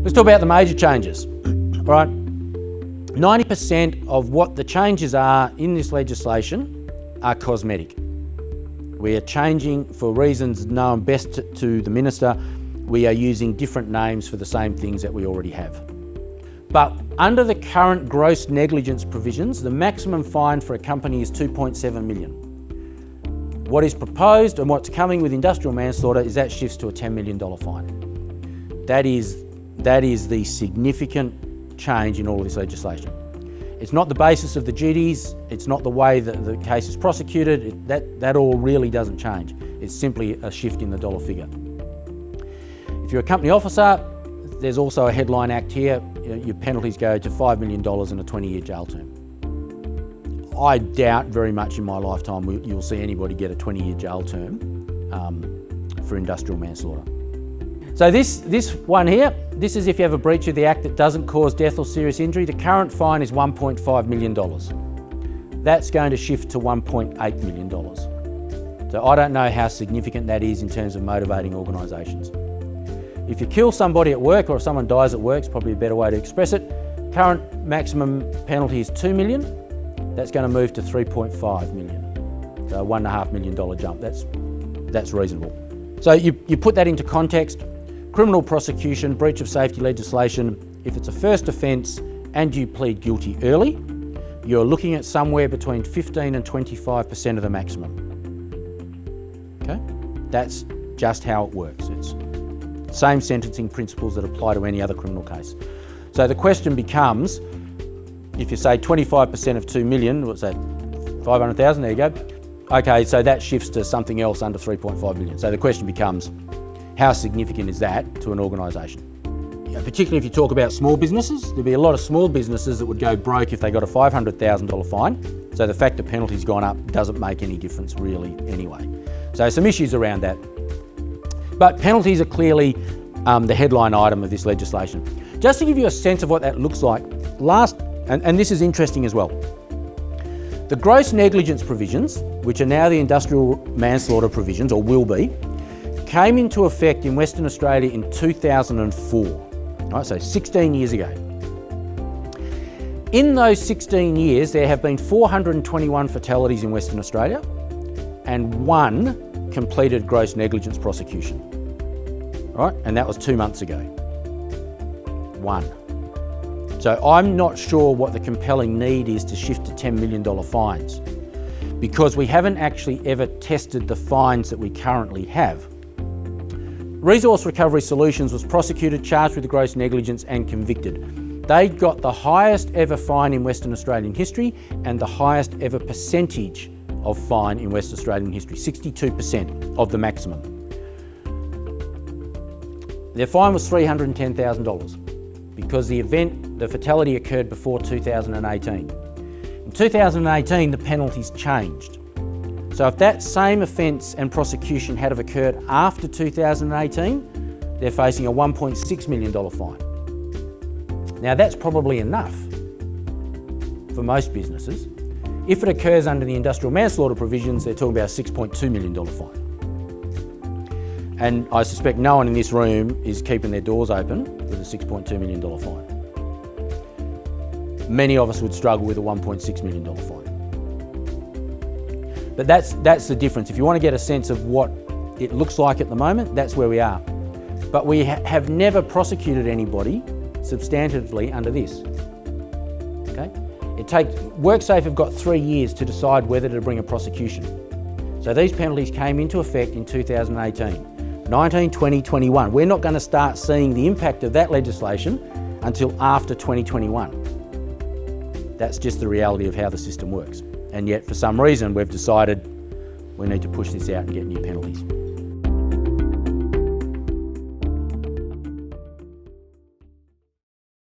Let's talk about the major changes. All right, 90% of what the changes are in this legislation are cosmetic. We are changing, for reasons known best to the Minister, we are using different names for the same things that we already have. But under the current gross negligence provisions, the maximum fine for a company is 2.7 million. What is proposed and what's coming with industrial manslaughter is that shifts to a $10 million fine. That is the significant change in all of this legislation. It's not the basis of the duties, it's not the way that the case is prosecuted, that all really doesn't change. It's simply a shift in the dollar figure. If you're a company officer, there's also a headline act here. Your penalties go to $5 million and a 20-year jail term. I doubt very much in my lifetime you'll see anybody get a 20-year jail term for industrial manslaughter. So this one here, this is if you have a breach of the Act that doesn't cause death or serious injury. The current fine is $1.5 million. That's going to shift to $1.8 million. So I don't know how significant that is in terms of motivating organisations. If you kill somebody at work, or if someone dies at work, it's probably a better way to express it. Current maximum penalty is $2 million. That's going to move to $3.5 million. So a $1.5 million jump. That's reasonable. So you put that into context. Criminal prosecution, breach of safety legislation, if it's a first offence and you plead guilty early, you're looking at somewhere between 15 and 25% of the maximum. Okay? That's just how it works. It's same sentencing principles that apply to any other criminal case. So the question becomes, if you say 25% of 2 million, what's that, 500,000, there you go. Okay, so that shifts to something else under 3.5 million. So the question becomes, how significant is that to an organisation? Particularly if you talk about small businesses, there'd be a lot of small businesses that would go broke if they got a $500,000 fine. So the fact that penalty's gone up doesn't make any difference really anyway. So some issues around that. But penalties are clearly the headline item of this legislation. Just to give you a sense of what that looks like, and this is interesting as well. The gross negligence provisions, which are now the industrial manslaughter provisions, or will be, came into effect in Western Australia in 2004, right, so 16 years ago. In those 16 years, there have been 421 fatalities in Western Australia and 1 completed gross negligence prosecution, right? And that was 2 months ago. 1. So I'm not sure what the compelling need is to shift to $10 million fines, because we haven't actually ever tested the fines that we currently have. Resource Recovery Solutions was prosecuted, charged with gross negligence and convicted. They got the highest ever fine in Western Australian history and the highest ever percentage of fine in Western Australian history, 62% of the maximum. Their fine was $310,000 because the fatality occurred before 2018. In 2018, the penalties changed. So if that same offence and prosecution had have occurred after 2018, they're facing a $1.6 million fine. Now that's probably enough for most businesses. If it occurs under the industrial manslaughter provisions, they're talking about a $6.2 million fine. And I suspect no one in this room is keeping their doors open with a $6.2 million fine. Many of us would struggle with a $1.6 million fine. But that's the difference. If you want to get a sense of what it looks like at the moment, that's where we are. But we have never prosecuted anybody substantively under this. Okay? WorkSafe have got 3 years to decide whether to bring a prosecution. So these penalties came into effect in 2018, 19, 20, 21. We're not going to start seeing the impact of that legislation until after 2021. That's just the reality of how the system works. And yet, for some reason, we've decided we need to push this out and get new penalties.